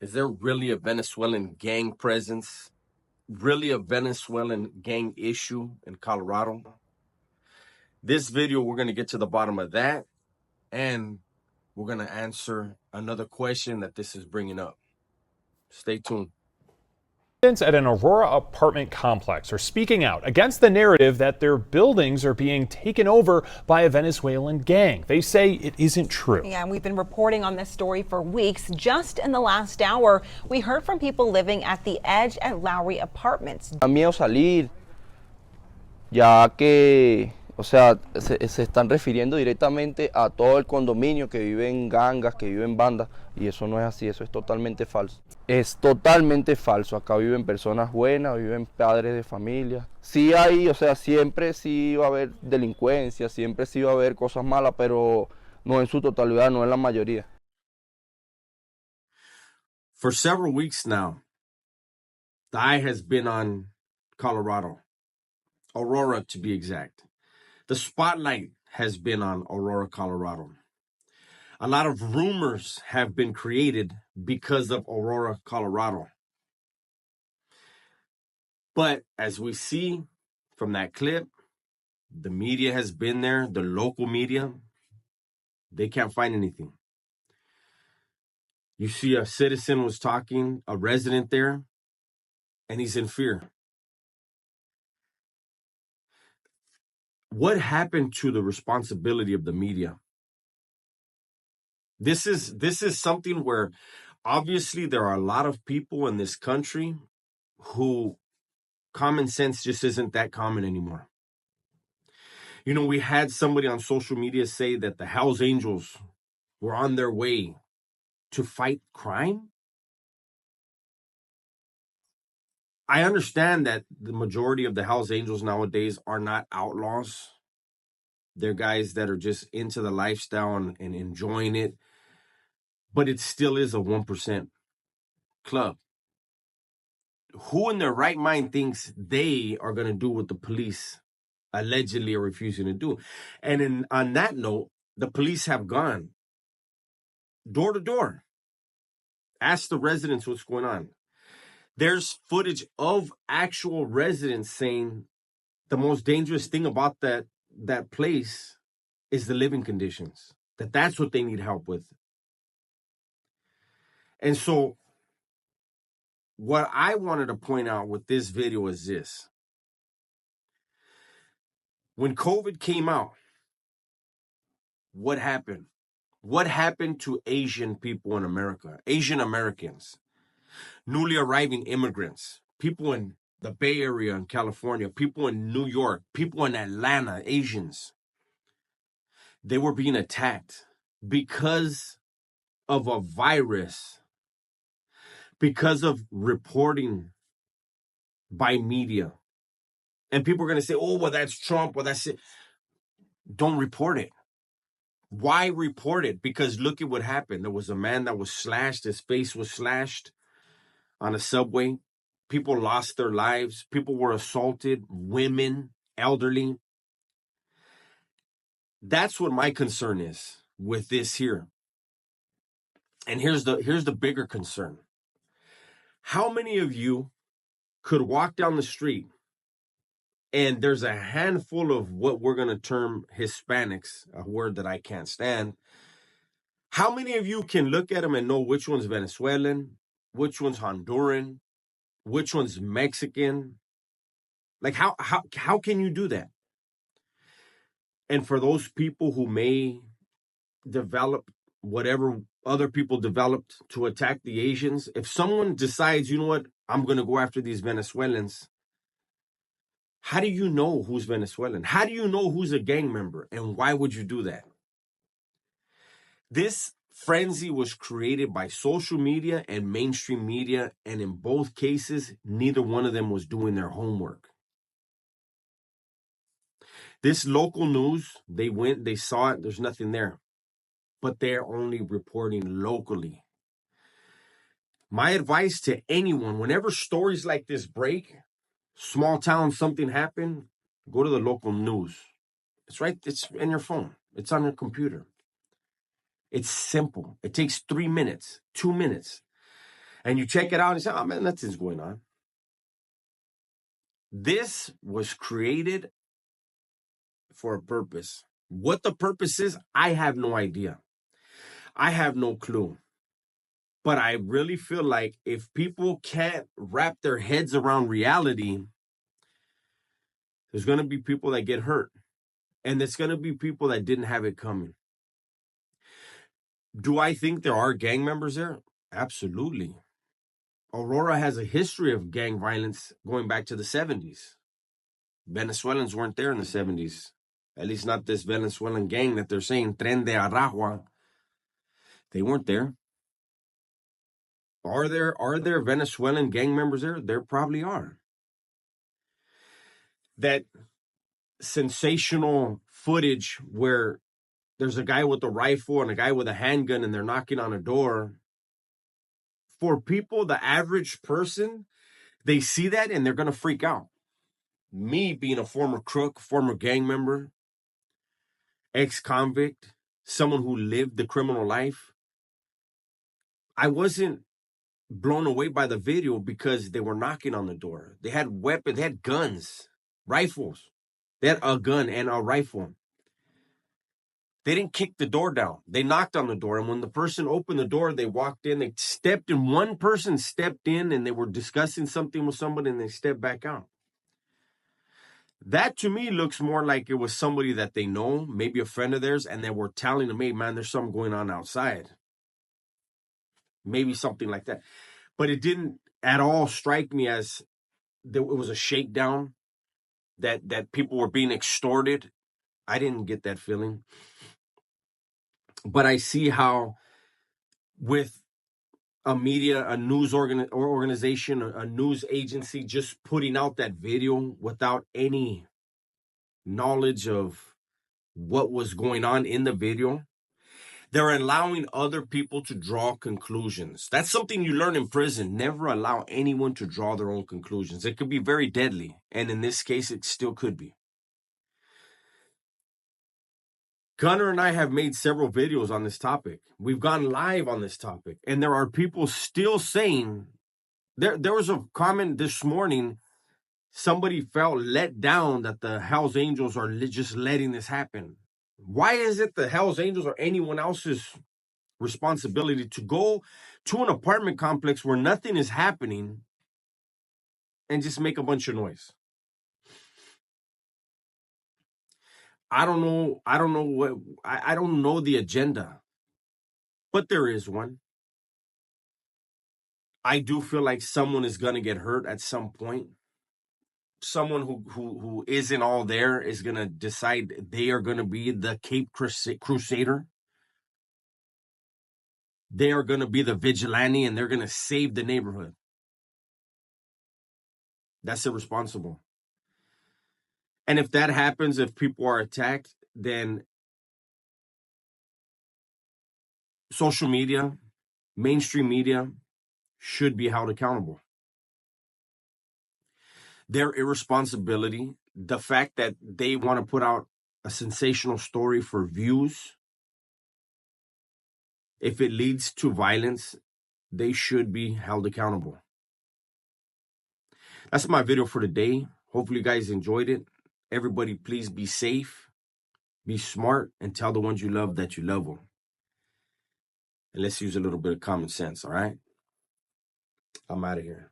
Is there really a Venezuelan gang presence? Really a Venezuelan gang issue in Colorado? This video, we're going to get to the bottom of that, and we're going to answer another question that this is bringing up. Stay tuned. Residents at an Aurora apartment complex are speaking out against the narrative that their buildings are being taken over by a Venezuelan gang. They say it isn't true. Yeah, and we've been reporting on this story for weeks. Just in the last hour, we heard from people living at the Edge at Lowry Apartments. Da miedo salir, ya que, o sea, se están refiriendo directamente a todo el condominio que viven gangas, que viven bandas, y eso no es así, eso es totalmente falso. Es totalmente falso, acá viven personas buenas, viven padres de familia. Sí hay, o sea, siempre sí va a haber delincuencia, siempre sí va a haber cosas malas, pero no en su totalidad, no en la mayoría. For several weeks now, the eye has been on Colorado, Aurora to be exact. The spotlight has been on Aurora, Colorado. A lot of rumors have been created because of Aurora, Colorado. But as we see from that clip, the media has been there, the local media, they can't find anything. You see a citizen was talking, a resident there, and he's in fear. What happened to the responsibility of the media? This is something where obviously there are a lot of people in this country who common sense just isn't that common anymore. You know, we had somebody on social media say that the Hells Angels were on their way to fight crime. I understand that the majority of the Hells Angels nowadays are not outlaws. They're guys that are just into the lifestyle and enjoying it. But it still is a 1% club. Who in their right mind thinks they are going to do what the police allegedly are refusing to do? And on that note, the police have gone door to door. Ask the residents what's going on. There's footage of actual residents saying the most dangerous thing about that place is the living conditions, that's what they need help with. And so what I wanted to point out with this video is this. When COVID came out, what happened? What happened to Asian people in America? Asian Americans, newly arriving immigrants, people in the Bay Area in California, people in New York, people in Atlanta, Asians. They were being attacked because of a virus, because of reporting by media. And people are going to say, oh, well, that's Trump, well, that's it. Don't report it. Why report it? Because look at what happened. There was a man that was slashed. His face was slashed on a subway. People lost their lives. People were assaulted, women, elderly. That's what my concern is with this here. And here's the bigger concern. How many of you could walk down the street and there's a handful of what we're going to term Hispanics, a word that I can't stand. How many of you can look at them and know which one's Venezuelan, which one's Honduran, which one's Mexican? Like how can you do that? And for those people who may develop whatever other people developed to attack the Asians, if someone decides, you know what, I'm going to go after these Venezuelans, how do you know who's Venezuelan? How do you know who's a gang member? And why would you do that? This frenzy was created by social media and mainstream media, and in both cases, neither one of them was doing their homework. This local news, they went, they saw it, there's nothing there. But they're only reporting locally. My advice to anyone, whenever stories like this break, small town, something happened, go to the local news. It's right, it's in your phone. It's on your computer. It's simple. It takes 3 minutes, 2 minutes. And you check it out and say, oh man, nothing's going on. This was created for a purpose. What the purpose is, I have no idea. I have no clue. But I really feel like if people can't wrap their heads around reality, there's going to be people that get hurt. And there's going to be people that didn't have it coming. Do I think there are gang members there? Absolutely. Aurora has a history of gang violence going back to the 70s. Venezuelans weren't there in the 70s. At least not this Venezuelan gang that they're saying, Tren de Aragua. They weren't there. Are there Venezuelan gang members there? There probably are. That sensational footage where there's a guy with a rifle and a guy with a handgun and they're knocking on a door. For people, the average person, they see that and they're going to freak out. Me being a former crook, former gang member, ex-convict, someone who lived the criminal life, I wasn't blown away by the video because they were knocking on the door. They had weapons, they had guns, rifles. They had a gun and a rifle. They didn't kick the door down. They knocked on the door. And when the person opened the door, they walked in, they stepped in. One person stepped in and they were discussing something with somebody and they stepped back out. That to me looks more like it was somebody that they know, maybe a friend of theirs, and they were telling them, hey, man, there's something going on outside. Maybe something like that. But it didn't at all strike me as it was a shakedown, that people were being extorted. I didn't get that feeling. But I see how with a media, a news organization, a news agency just putting out that video without any knowledge of what was going on in the video, they're allowing other people to draw conclusions. That's something you learn in prison. Never allow anyone to draw their own conclusions. It could be very deadly. And in this case, it still could be. Gunnar and I have made several videos on this topic. We've gone live on this topic. And there are people still saying, there was a comment this morning, somebody felt let down that the Hells Angels are just letting this happen. Why is it the Hells Angels or anyone else's responsibility to go to an apartment complex where nothing is happening and just make a bunch of noise? I don't know the agenda, but there is one. I do feel like someone is going to get hurt at some point. Someone who isn't all there is going to decide they are going to be the Cape Crusader. They are going to be the vigilante and they're going to save the neighborhood. That's irresponsible. And if that happens, if people are attacked, then social media, mainstream media should be held accountable. Their irresponsibility, the fact that they want to put out a sensational story for views, if it leads to violence, they should be held accountable. That's my video for today. Hopefully you guys enjoyed it. Everybody, please be safe, be smart, and tell the ones you love that you love them. And let's use a little bit of common sense, all right? I'm out of here.